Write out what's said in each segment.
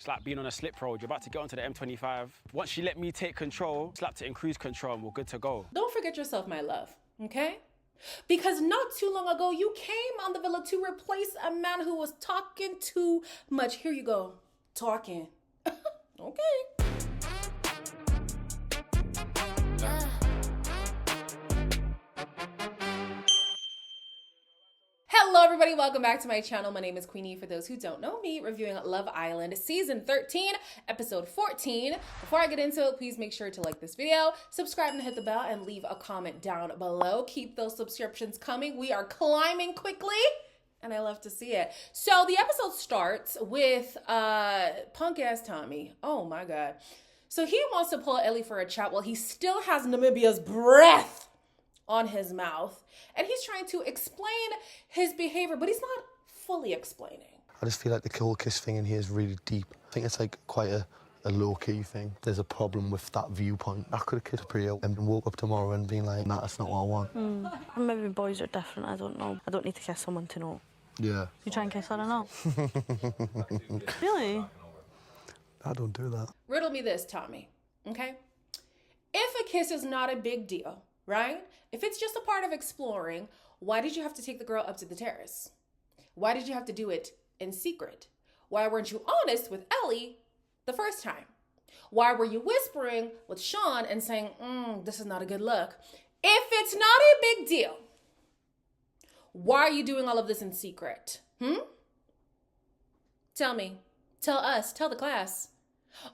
It's like being on a slip road. You're about to get onto the M25. Once she let me take control, slapped it in cruise control and we're good to go. Don't forget yourself, my love, okay? Because not too long ago, you came on the villa to replace a man who was talking too much. Here you go, talking. Okay. Hello everybody, welcome back to my channel. My name is Queenie. For those who don't know me, reviewing Love Island Season 13, Episode 14. Before I get into it, please make sure to like this video, subscribe and hit the bell, and leave a comment down below. Keep those subscriptions coming. We are climbing quickly, and I love to see it. So the episode starts with punk-ass Tommy. Oh my God. So he wants to pull Ellie for a chat while he still has Namibia's breath on his mouth. And he's trying to explain his behavior, but he's not fully explaining. I just feel like the cool kiss thing in here is really deep. I think it's like quite a low-key thing. There's a problem with that viewpoint. I could have kissed Priya and woke up tomorrow and been like, nah, that's not what I want. Maybe boys are different, I don't know. I don't need to kiss someone to know. Yeah. You try and kiss her or not? Really? I don't do that. Riddle me this, Tommy, okay? If a kiss is not a big deal, right? If it's just a part of exploring, why did you have to take the girl up to the terrace? Why did you have to do it in secret? Why weren't you honest with Ellie the first time? Why were you whispering with Sean and saying, this is not a good look? If it's not a big deal, why are you doing all of this in secret? Tell me, tell us, tell the class.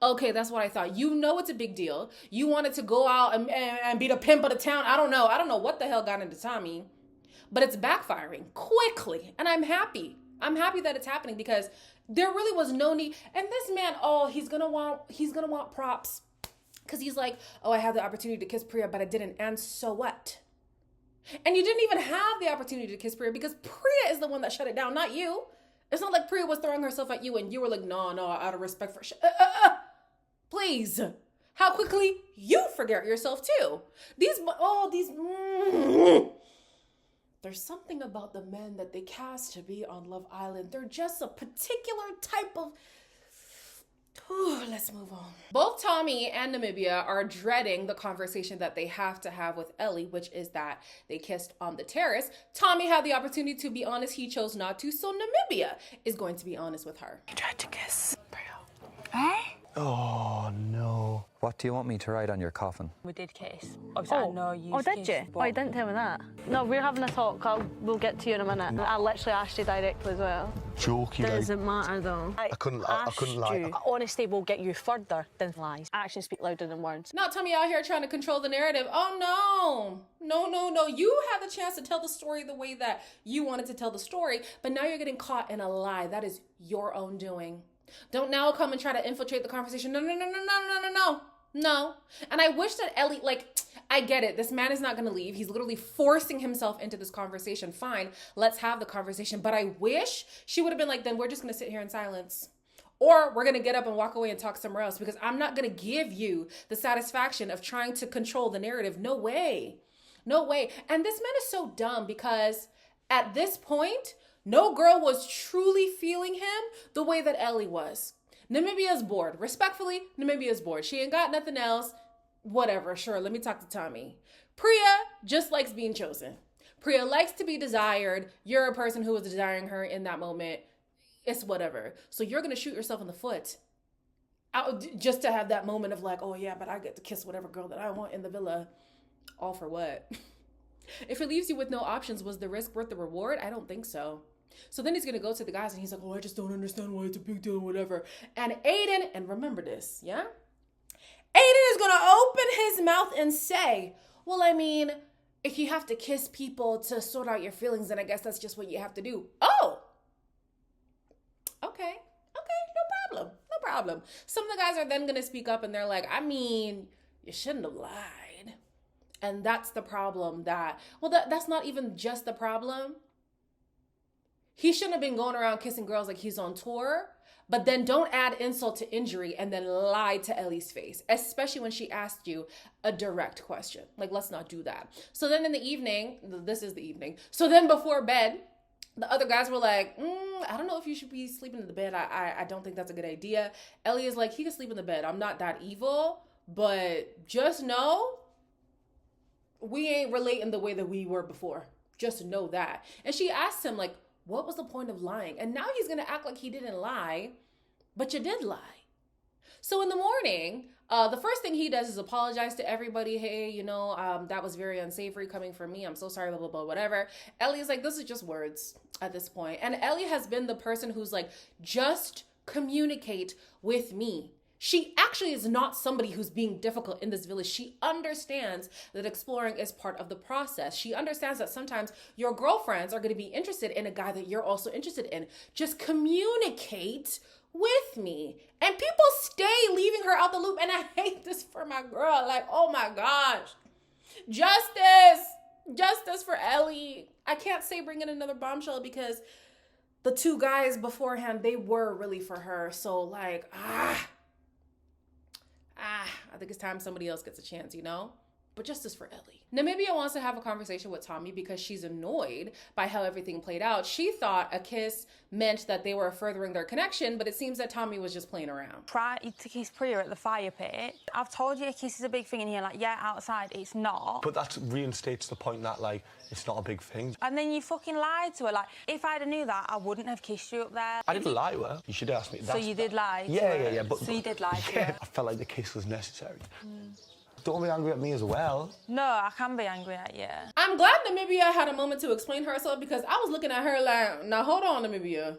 Okay, that's what I thought. You know it's a big deal. You wanted to go out and be the pimp of the town. I don't know what the hell got into Tommy, but it's backfiring quickly, and I'm happy. I'm happy that it's happening because there really was no need. And this man, he's gonna want props because he's like, I had the opportunity to kiss Priya, but I didn't, and so what? And you didn't even have the opportunity to kiss Priya because Priya is the one that shut it down, not you. It's not like Priya was throwing herself at you and you were like, no, out of respect for... Please. How quickly you forget yourself too. There's something about the men that they cast to be on Love Island. They're just a particular type of... Let's move on. Both Tommy and Namibia are dreading the conversation that they have to have with Ellie, which is that they kissed on the terrace. Tommy had the opportunity to be honest. He chose not to, so Namibia is going to be honest with her. You tried to kiss Priya. Eh? Oh, no. What do you want me to write on your coffin? We did kiss. Obviously, I know you. Oh, did you? Oh, you didn't tell me that. No, we're having a talk. We'll get to you in a minute. I literally asked you directly as well. Jokey, like. Doesn't matter though. I couldn't lie. Honesty will get you further than lies. Actions speak louder than words. Not Tommy out here trying to control the narrative. Oh, no. You had the chance to tell the story the way that you wanted to tell the story, but now you're getting caught in a lie. That is your own doing. Don't now come and try to infiltrate the conversation. No. And I wish that Ellie, I get it. This man is not going to leave. He's literally forcing himself into this conversation. Fine, let's have the conversation. But I wish she would have been like, then we're just going to sit here in silence. Or we're going to get up and walk away and talk somewhere else because I'm not going to give you the satisfaction of trying to control the narrative. No way. And this man is so dumb because at this point, no girl was truly feeling him the way that Ellie was. Namibia's bored. Respectfully, Namibia's bored. She ain't got nothing else. Whatever, sure, let me talk to Tommy. Priya just likes being chosen. Priya likes to be desired. You're a person who was desiring her in that moment. It's whatever. So you're going to shoot yourself in the foot just to have that moment of like, oh yeah, but I get to kiss whatever girl that I want in the villa. All for what? If it leaves you with no options, was the risk worth the reward? I don't think so. So then he's going to go to the guys and he's like, I just don't understand why it's a big deal, whatever. And Aiden, and remember this, yeah? Aiden is going to open his mouth and say, well, I mean, if you have to kiss people to sort out your feelings, then I guess that's just what you have to do. Oh, okay, no problem. Some of the guys are then going to speak up and they're like, I mean, you shouldn't have lied. And that's the problem that's not even just the problem. He shouldn't have been going around kissing girls like he's on tour, but then don't add insult to injury and then lie to Ellie's face, especially when she asked you a direct question. Like, let's not do that. So then in the evening, this is the evening. So then before bed, The other guys were like, I don't know if you should be sleeping in the bed. I don't think that's a good idea. Ellie is like, he can sleep in the bed. I'm not that evil, but just know we ain't relating the way that we were before. Just know that. And she asked him, like, what was the point of lying? And now he's going to act like he didn't lie, but you did lie. So in the morning, the first thing he does is apologize to everybody. Hey, you know, that was very unsavory coming from me. I'm so sorry, blah, blah, blah, whatever. Ellie is like, this is just words at this point. And Ellie has been the person who's like, just communicate with me. She actually is not somebody who's being difficult in this village. She understands that exploring is part of the process. She understands that sometimes your girlfriends are going to be interested in a guy that you're also interested in. Just communicate with me. And people stay leaving her out the loop. And I hate this for my girl. Like, oh my gosh. Justice for Ellie. I can't say bring in another bombshell because the two guys beforehand, they were really for her. So like, I think it's time somebody else gets a chance, you know? But justice for Ellie. Namibia wants to have a conversation with Tommy because she's annoyed by how everything played out. She thought a kiss meant that they were furthering their connection, but it seems that Tommy was just playing around. Try to kiss Priya at the fire pit. I've told you a kiss is a big thing in here. Like, yeah, outside it's not. But that reinstates the point that, like, it's not a big thing. And then you fucking lied to her. Like, if I'd have knew that, I wouldn't have kissed you up there. I didn't lie to her. You should ask me. So you did lie to Yeah, her? yeah, yeah. But, so you did lie to her? I felt like the kiss was necessary. Don't be angry at me as well. No, I can be angry at you. I'm glad Namibia had a moment to explain herself because I was looking at her like, now hold on, Namibia.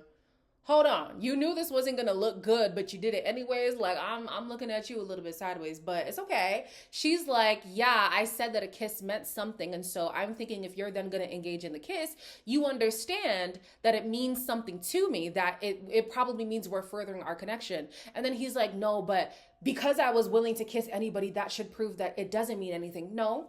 Hold on. You knew this wasn't gonna look good, but you did it anyways. Like, I'm looking at you a little bit sideways, but it's okay. She's like, yeah, I said that a kiss meant something. And so I'm thinking if you're then gonna engage in the kiss, you understand that it means something to me, that it probably means we're furthering our connection. And then he's like, no, but because I was willing to kiss anybody, that should prove that it doesn't mean anything. No.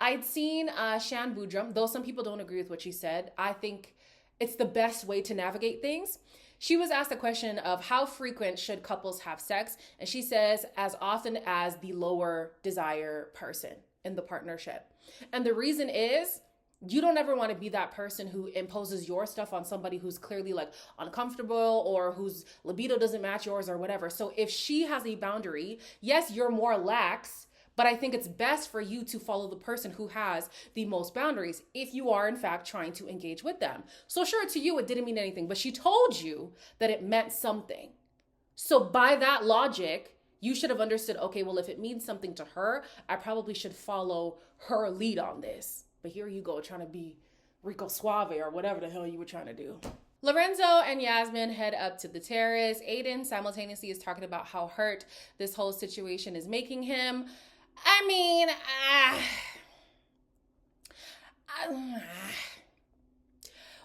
I'd seen Shan Boodram, though some people don't agree with what she said. I think it's the best way to navigate things. She was asked a question of how frequent should couples have sex? And she says as often as the lower desire person in the partnership. And the reason is, you don't ever want to be that person who imposes your stuff on somebody who's clearly like uncomfortable or whose libido doesn't match yours or whatever. So if she has a boundary, yes, you're more lax, but I think it's best for you to follow the person who has the most boundaries if you are in fact trying to engage with them. So sure, to you, it didn't mean anything, but she told you that it meant something. So by that logic, you should have understood, okay, well, if it means something to her, I probably should follow her lead on this. But here you go, trying to be Rico Suave or whatever the hell you were trying to do. Lorenzo and Yasmin head up to the terrace. Aiden simultaneously is talking about how hurt this whole situation is making him. I mean,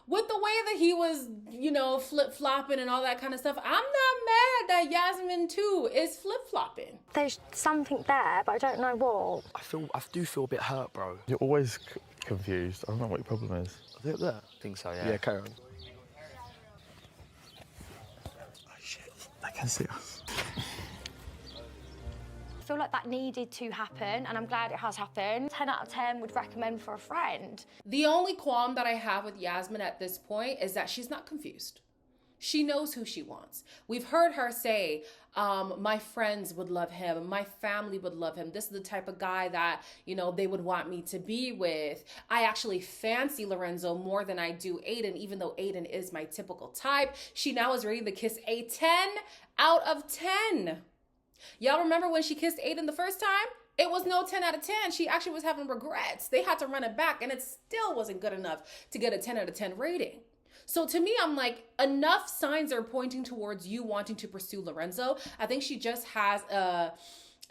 with the way that he was, you know, flip-flopping and all that kind of stuff, I'm not mad that Yasmin too is flip-flopping. There's something there, but I don't know what. I do feel a bit hurt, bro. You're always confused. I don't know what your problem is. Are they up there? I think so, yeah. Yeah, carry on. Oh, shit. They can see us. I feel like that needed to happen, and I'm glad it has happened. 10 out of 10 would recommend for a friend. The only qualm that I have with Yasmin at this point is that she's not confused. She knows who she wants. We've heard her say, my friends would love him. My family would love him. This is the type of guy that, you know, they would want me to be with. I actually fancy Lorenzo more than I do Aiden, even though Aiden is my typical type. She now is ready to kiss a 10 out of 10. Y'all remember when she kissed Aiden the first time? It was no 10 out of 10. She actually was having regrets. They had to run it back and it still wasn't good enough to get a 10 out of 10 rating. So to me, I'm like, enough signs are pointing towards you wanting to pursue Lorenzo. I think she just has an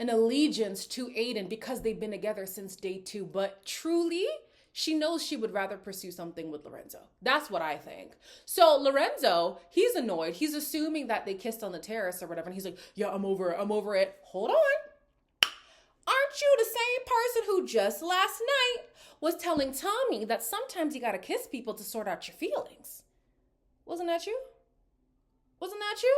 allegiance to Aiden because they've been together since day 2. But truly, she knows she would rather pursue something with Lorenzo. That's what I think. So Lorenzo, he's annoyed. He's assuming that they kissed on the terrace or whatever. And he's like, yeah, I'm over it. Hold on. Aren't you the same person who just last night was telling Tommy that sometimes you gotta kiss people to sort out your feelings? Wasn't that you? Wasn't that you?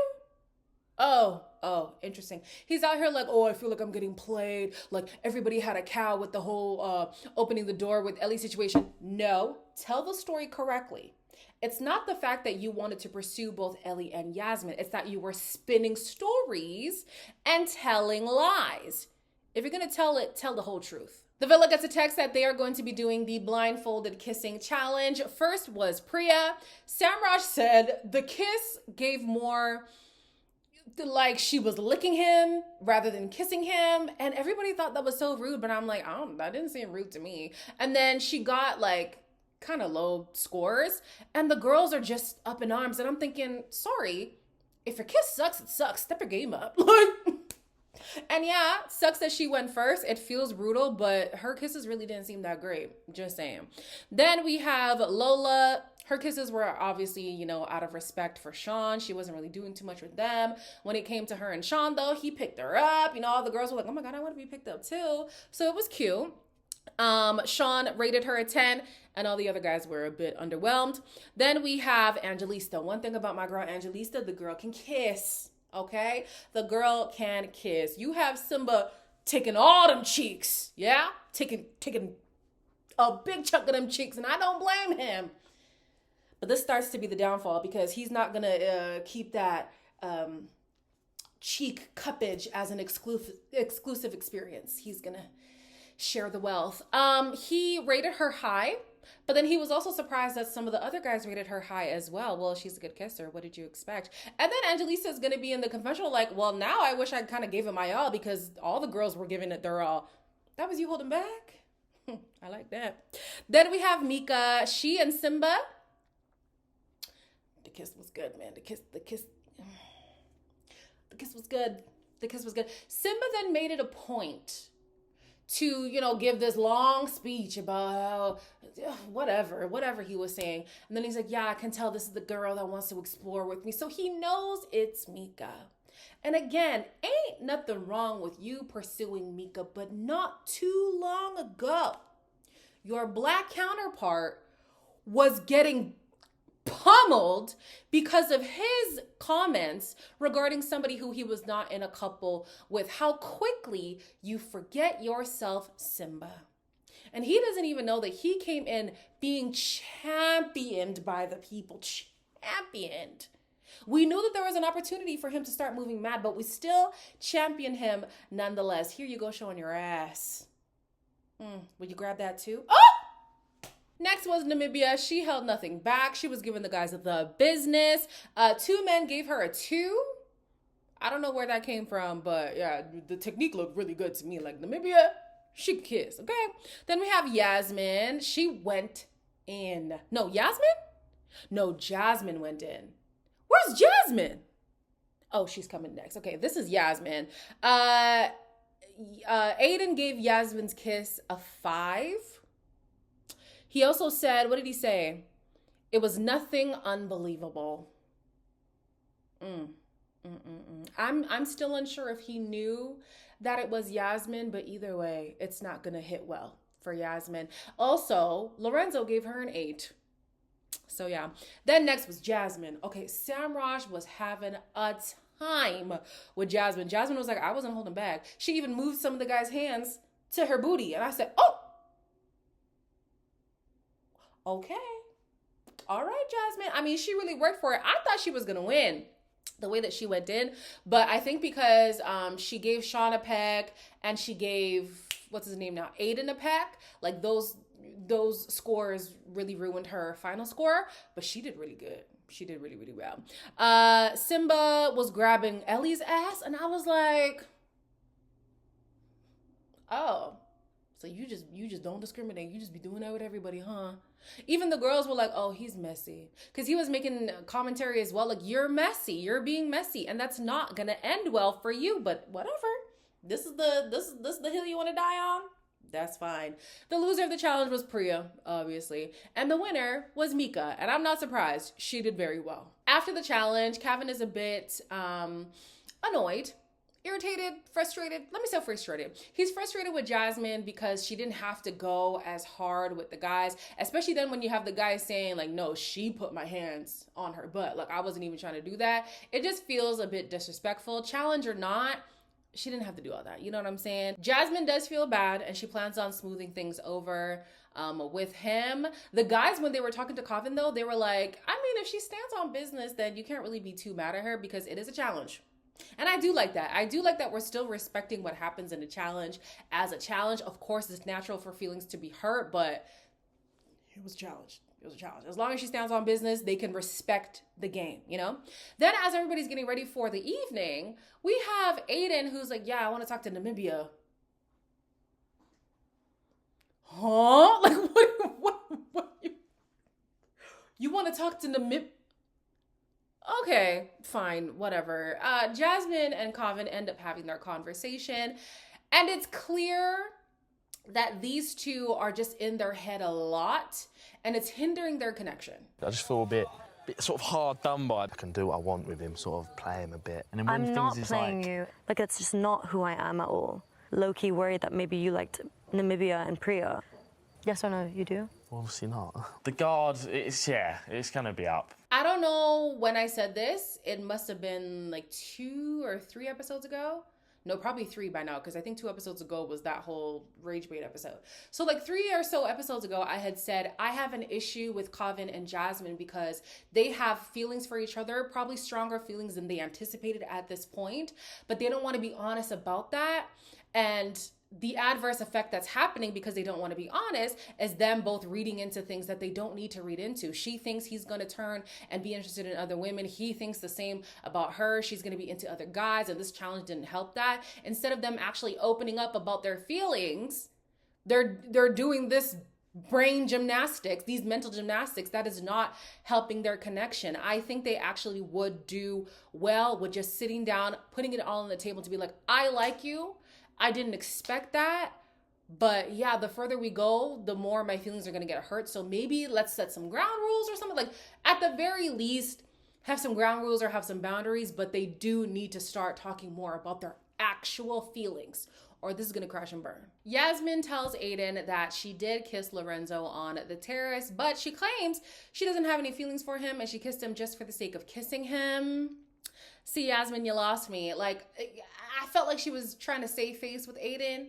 Oh, interesting. He's out here like, oh, I feel like I'm getting played. Like everybody had a cow with the whole opening the door with Ellie situation. No, tell the story correctly. It's not the fact that you wanted to pursue both Ellie and Yasmin. It's that you were spinning stories and telling lies. If you're going to tell it, tell the whole truth. The villa gets a text that they are going to be doing the blindfolded kissing challenge. First was Priya. Samraj said the kiss gave more like she was licking him rather than kissing him. And everybody thought that was so rude, but I'm like, that didn't seem rude to me. And then she got like kind of low scores and the girls are just up in arms. And I'm thinking, sorry, if your kiss sucks, it sucks. Step your game up. And yeah, sucks that she went first. It feels brutal, but her kisses really didn't seem that great. Just saying. Then we have Lola. Her kisses were obviously, out of respect for Sean. She wasn't really doing too much with them. When it came to her and Sean, though, he picked her up. All the girls were like, oh my God, I want to be picked up too. So it was cute. Sean rated her a 10 and all the other guys were a bit underwhelmed. Then we have Angelista. One thing about my girl Angelista, the girl can kiss. Okay? The girl can kiss. You have Simba taking all them cheeks. Yeah? Taking a big chunk of them cheeks, and I don't blame him. But this starts to be the downfall because he's not going to keep that cheek cuppage as an exclusive experience. He's going to share the wealth. He rated her high, but then he was also surprised that some of the other guys rated her high as well. Well, she's a good kisser. What did you expect? And then Angelisa is going to be in the confessional like, well, now I wish I kind of gave it my all because all the girls were giving it their all. That was you holding back? I like that. Then we have Mika. She and Simba. The kiss was good, man. The kiss was good. The kiss was good. Simba then made it a point to, give this long speech about how, whatever he was saying. And then he's like, yeah, I can tell this is the girl that wants to explore with me. So he knows it's Mika. And again, ain't nothing wrong with you pursuing Mika, but not too long ago, your black counterpart was getting pummeled because of his comments regarding somebody who he was not in a couple with. How quickly you forget yourself, Simba. And he doesn't even know that he came in being championed by the people. Championed. We knew that there was an opportunity for him to start moving mad, but we still champion him nonetheless. Here you go showing your ass. Would you grab that too? Oh! Next was Namibia. She held nothing back. She was giving the guys the business. 2 men gave her a 2. I don't know where that came from, but yeah, the technique looked really good to me. Like Namibia, she could kiss, okay? Then we have Yasmin. She went in. No, Yasmin? No, Jasmine went in. Where's Jasmine? Oh, she's coming next. Okay, this is Yasmin. Aiden gave Yasmin's kiss a 5. He also said, what did he say? It was nothing unbelievable. I'm still unsure if he knew that it was Yasmin, but either way, it's not gonna hit well for Yasmin. Also, Lorenzo gave her an 8. So yeah. Then next was Jasmine. Okay, Samraj was having a time with Jasmine. Jasmine was like, I wasn't holding back. She even moved some of the guys' hands to her booty. And I said, oh, okay. All right, Jasmine. I mean, she really worked for it. I thought she was going to win the way that she went in. But I think because she gave Sean a peck and she gave, what's his name now? Aiden a peck. Like those scores really ruined her final score. But she did really good. She did really, really well. Simba was grabbing Ellie's ass. And I was like, oh. So you just don't discriminate. You just be doing that with everybody, huh? Even the girls were like, oh, he's messy. Because he was making commentary as well. Like, you're messy. You're being messy. And that's not going to end well for you. But whatever. This is the hill you want to die on? That's fine. The loser of the challenge was Priya, obviously. And the winner was Mika. And I'm not surprised. She did very well. After the challenge, Kevin is a bit annoyed. Irritated, frustrated. Let me say frustrated. He's frustrated with Jasmine because she didn't have to go as hard with the guys, especially then when you have the guys saying like, no, she put my hands on her butt. Like I wasn't even trying to do that. It just feels a bit disrespectful. Challenge or not, she didn't have to do all that. You know what I'm saying? Jasmine does feel bad and she plans on smoothing things over with him. The guys, when they were talking to Coffin though, they were like, I mean, if she stands on business, then you can't really be too mad at her because it is a challenge. And I do like that. I do like that we're still respecting what happens in a challenge as a challenge. Of course, it's natural for feelings to be hurt, but it was a challenge. It was a challenge. As long as she stands on business, they can respect the game, you know? Then as everybody's getting ready for the evening, we have Aiden who's like, yeah, I want to talk to Namibia. Huh? Like, what you want to talk to Namibia? Okay, fine, whatever. Jasmine and Coven end up having their conversation, and it's clear that these two are just in their head a lot, and it's hindering their connection. I just feel a bit sort of hard done by. I can do what I want with him, sort of play him a bit. And then when I'm things not is playing like, you. Like, it's just not who I am at all. Low-key worried that maybe you liked Namibia and Priya. Yes or no, you do? Obviously not. the guard, it's gonna be up. I don't know when I said this. It must have been like 2 or 3 episodes ago. No, probably 3 by now, because I think 2 episodes ago was that whole rage bait episode. So like 3 or so episodes ago, I had said I have an issue with Coven and Jasmine because they have feelings for each other, probably stronger feelings than they anticipated at this point, but they don't want to be honest about that. And the adverse effect that's happening because they don't want to be honest is them both reading into things that they don't need to read into. She thinks he's going to turn and be interested in other women. He thinks the same about her. She's going to be into other guys, and this challenge didn't help that. Instead of them actually opening up about their feelings, they're doing this brain gymnastics, these mental gymnastics that is not helping their connection. I think they actually would do well with just sitting down, putting it all on the table to be like, I like you. I didn't expect that, but yeah, the further we go, the more my feelings are gonna get hurt. So maybe let's set some ground rules or something. Like, at the very least, have some ground rules or have some boundaries, but they do need to start talking more about their actual feelings, or this is gonna crash and burn. Yasmin tells Aiden that she did kiss Lorenzo on the terrace, but she claims she doesn't have any feelings for him and she kissed him just for the sake of kissing him. See, Yasmin, you lost me. Like, I felt like she was trying to save face with Aiden,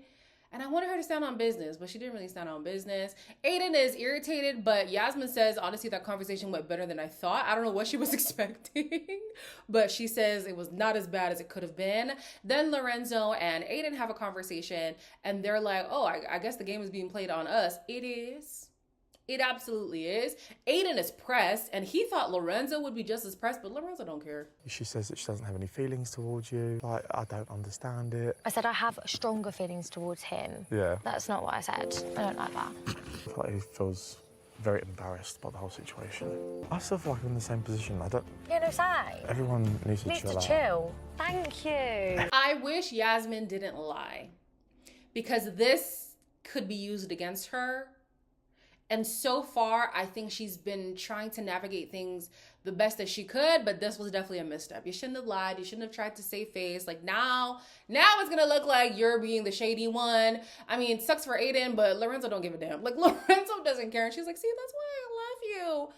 and I wanted her to stand on business, but she didn't really stand on business. Aiden is irritated, but Yasmin says, honestly, that conversation went better than I thought. I don't know what she was expecting, but she says it was not as bad as it could have been. Then Lorenzo and Aiden have a conversation, and they're like, oh, I guess the game is being played on us. It is. It absolutely is. Aiden is pressed, and he thought Lorenzo would be just as pressed, but Lorenzo don't care. She says that she doesn't have any feelings towards you. Like, I don't understand it. I said I have stronger feelings towards him. Yeah. That's not what I said. I don't like that. I feel like he feels very embarrassed about the whole situation. I still feel like I'm in the same position. I don't... Yeah, no, same. Everyone needs to chill out. Thank you. I wish Yasmin didn't lie, because this could be used against her. And so far, I think she's been trying to navigate things the best that she could, but this was definitely a misstep. You shouldn't have lied. You shouldn't have tried to save face. Like, now it's gonna look like you're being the shady one. I mean, it sucks for Aiden, but Lorenzo don't give a damn. Like, Lorenzo doesn't care. And she's like, see, that's why I love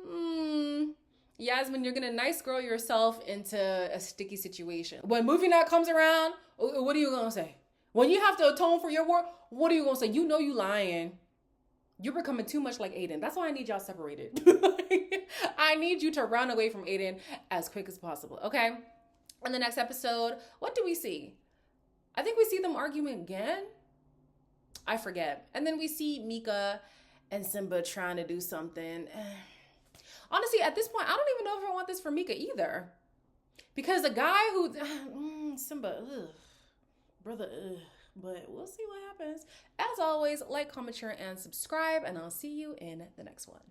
you. Yasmin, you're gonna nice girl yourself into a sticky situation. When movie night comes around, what are you gonna say? When you have to atone for your word, what are you gonna say? You know you lying. You're becoming too much like Aiden. That's why I need y'all separated. I need you to run away from Aiden as quick as possible, okay? In the next episode, what do we see? I think we see them arguing again. I forget. And then we see Mika and Simba trying to do something. Honestly, at this point, I don't even know if I want this for Mika either. Because the guy who... Simba, brother, but we'll see what happens. As always, like, comment, share, and subscribe, and I'll see you in the next one.